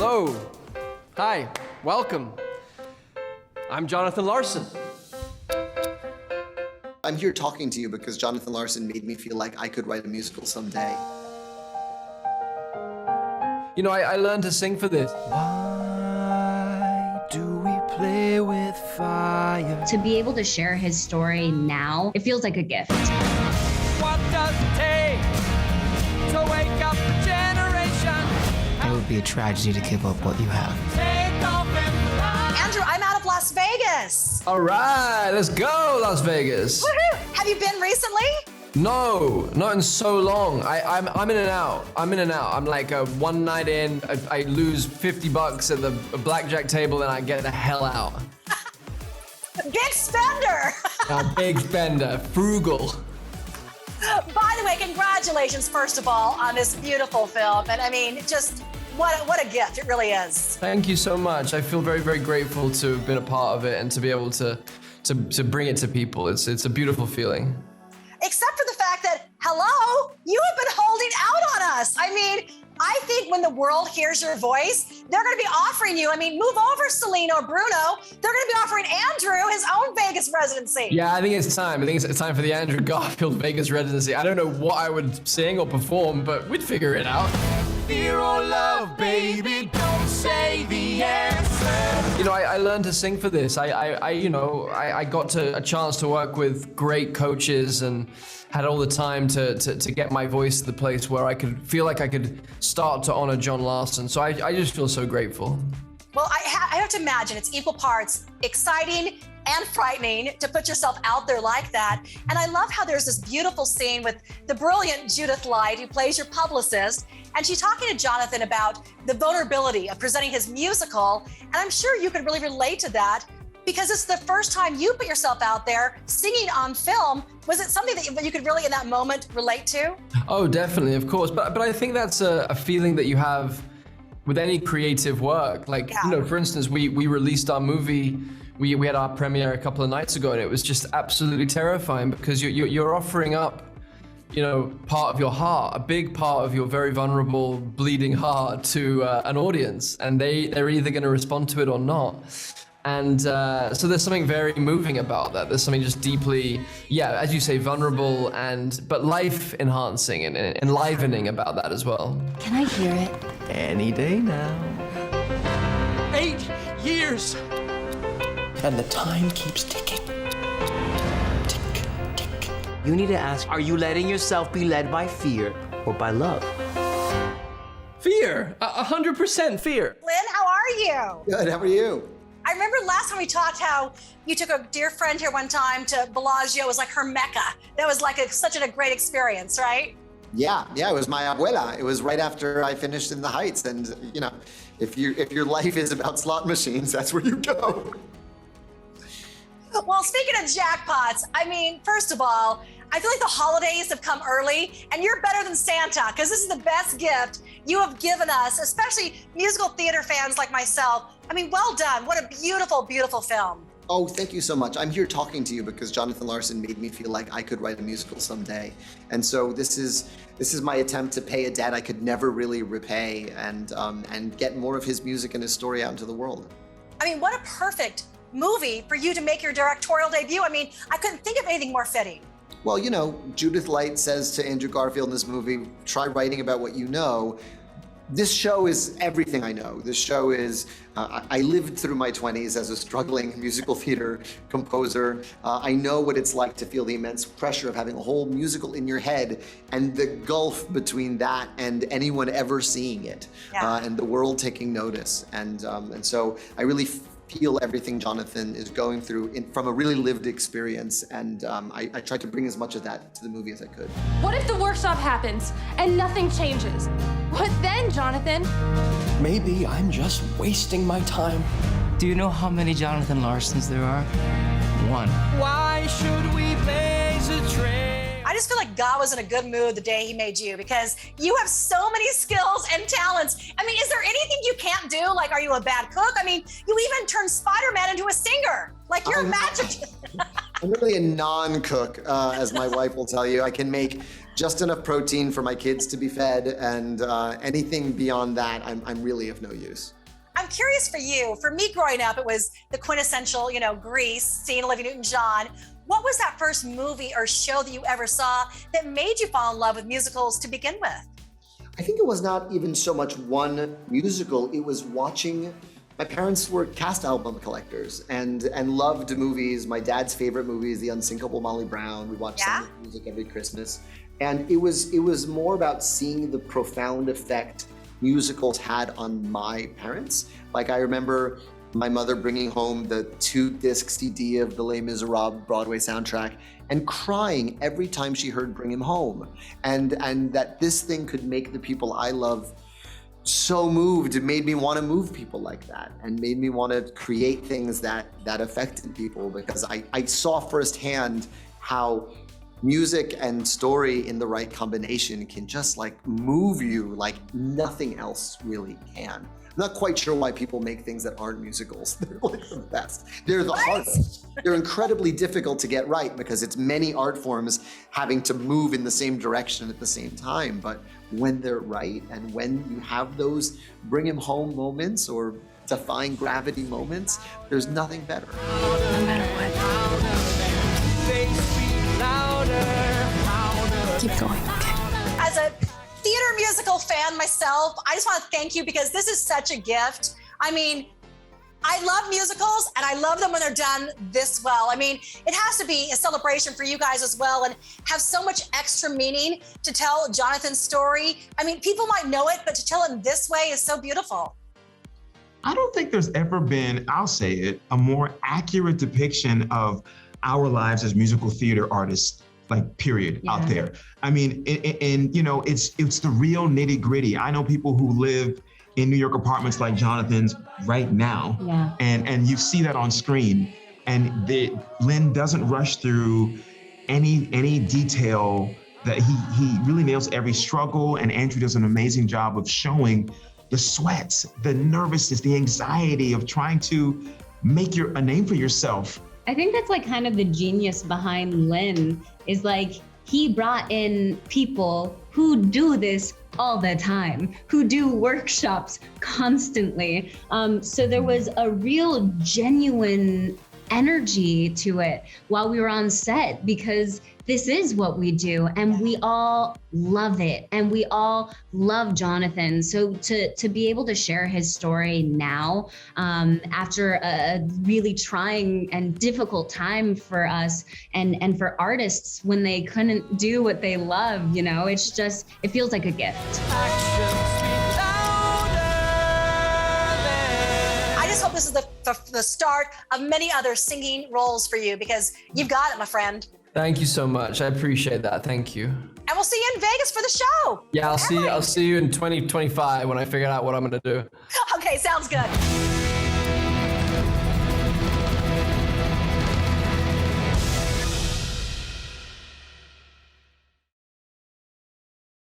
Hello. Hi. Welcome. I'm Jonathan Larson. I'm here talking to you because Jonathan Larson made me feel like I could write a musical someday. You know, I learned to sing for this. Why do we play with fire? To be able to share his story now, it feels like a gift. What does it take to wake up a generation? It would be a tragedy to give up what you have. Take off and fly. Andrew, I'm out of Las Vegas. All right, let's go, Las Vegas. Woohoo! Have you been recently? No, not in so long. I'm in and out. I'm like one night in, I lose $50 at the blackjack table and I get the hell out. Big spender. A big spender, frugal. By the way, congratulations, first of all, on this beautiful film. And I mean, just what a gift it really is. Thank you so much. I feel very, very grateful to have been a part of it and to be able to bring it to people. It's a beautiful feeling. Except for the fact that, hello, you have been holding out on us. I mean, I think when the world hears your voice, they're going to be offering you, move over, Celine or Bruno. They're going to be offering Andrew his own Vegas residency. Yeah, I think it's time. I think it's time for the Andrew Garfield Vegas residency. I don't know what I would sing or perform, but we'd figure it out. Fear or love, baby, don't say the answer. You know, I learned to sing for this. I got a chance to work with great coaches and had all the time to get my voice to the place where I could feel like I could start to honor John Larson. So I just feel so grateful. Well, I have to imagine it's equal parts exciting and frightening to put yourself out there like that. And I love how there's this beautiful scene with the brilliant Judith Light, who plays your publicist, and she's talking to Jonathan about the vulnerability of presenting his musical. And I'm sure you could really relate to that because it's the first time you put yourself out there singing on film. Was it something that you could really in that moment relate to? Oh, definitely, of course. But I think that's a feeling that you have with any creative work. Like, yeah. You know, for instance, we released our movie. We had our premiere a couple of nights ago, and it was just absolutely terrifying because you're offering up, you know, part of your heart, a big part of your very vulnerable, bleeding heart to an audience, and they're either going to respond to it or not. And so there's something very moving about that. There's something just deeply, yeah, as you say, vulnerable but life enhancing and enlivening about that as well. Can I hear it? Any day now. 8 years. And the time keeps ticking. Tick, tick. You need to ask, are you letting yourself be led by fear or by love? Fear, 100% fear. Lynn, how are you? Good, how are you? I remember last time we talked how you took a dear friend here one time to Bellagio. It was like her Mecca. That was like such a great experience, right? Yeah, it was my abuela. It was right after I finished in the Heights. And, you know, if your life is about slot machines, that's where you go. Well, speaking of jackpots, first of all, I feel like the holidays have come early and you're better than Santa because this is the best gift you have given us, especially musical theater fans like myself. Well done. What a beautiful, beautiful film. Oh, thank you so much. I'm here talking to you because Jonathan Larson made me feel like I could write a musical someday. And so this is my attempt to pay a debt I could never really repay and get more of his music and his story out into the world. What a perfect movie for you to make your directorial debut. I couldn't think of anything more fitting. Well, you know, Judith Light says to Andrew Garfield in this movie, try writing about what you know. This show is everything I know. This show is, I lived through my 20s as a struggling musical theater composer. I know what it's like to feel the immense pressure of having a whole musical in your head and the gulf between that and anyone ever seeing it, yeah. And the world taking notice. And so I really feel everything Jonathan is going through from a really lived experience, and I tried to bring as much of that to the movie as I could. What if the workshop happens and nothing changes? What then, Jonathan? Maybe I'm just wasting my time. Do you know how many Jonathan Larsons there are? One. Why should we blaze a trail? I just feel like God was in a good mood the day he made you because you have so many skills and talents. Is there anything you can't do? Like, are you a bad cook? You even turned Spider-Man into a singer. Like, you're magic. I'm really a non-cook, as my wife will tell you. I can make just enough protein for my kids to be fed, and anything beyond that, I'm really of no use. I'm curious for you. For me growing up, it was the quintessential, Grease, seeing Olivia Newton-John. What was that first movie or show that you ever saw that made you fall in love with musicals to begin with? I think it was not even so much one musical, it was watching. My parents were cast album collectors and loved movies. My dad's favorite movie is The Unsinkable Molly Brown. We watched Sound of Music every Christmas. And it was more about seeing the profound effect musicals had on my parents. Like, I remember my mother bringing home the 2-disc CD of the Les Miserables Broadway soundtrack and crying every time she heard Bring Him Home. And that this thing could make the people I love so moved. It made me want to move people like that, and made me want to create things that affected people, because I saw firsthand how music and story in the right combination can just like move you like nothing else really can. I'm not quite sure why people make things that aren't musicals. They're like the best. They're the hardest. They're incredibly difficult to get right because it's many art forms having to move in the same direction at the same time. But when they're right, and when you have those bring him home moments or defying gravity moments, there's nothing better. No matter what. Keep going, okay? As a theater musical fan myself, I just want to thank you, because this is such a gift. I mean, I love musicals, and I love them when they're done this well. I mean, it has to be a celebration for you guys as well, and have so much extra meaning to tell Jonathan's story. I mean, people might know it, but to tell it this way is so beautiful. I don't think there's ever been, I'll say it, a more accurate depiction of our lives as musical theater artists, like, period, out there. I mean, and it's the real nitty gritty. I know people who live in New York apartments like Jonathan's right now, and you see that on screen. And Lin doesn't rush through any detail. That he really nails every struggle, and Andrew does an amazing job of showing the sweats, the nervousness, the anxiety of trying to make a name for yourself. I think that's like kind of the genius behind Lin, is like he brought in people who do this all the time, who do workshops constantly. So there was a real genuine energy to it while we were on set, because this is what we do, and we all love it, and we all love Jonathan. So to be able to share his story now, after a really trying and difficult time for us and for artists when they couldn't do what they love, it's just, it feels like a gift. I just hope this is the start of many other singing roles for you, because you've got it, my friend. Thank you so much. I appreciate that. Thank you. And we'll see you in Vegas for the show. Yeah, I'll see you in 2025 when I figure out what I'm gonna do. Okay, sounds good.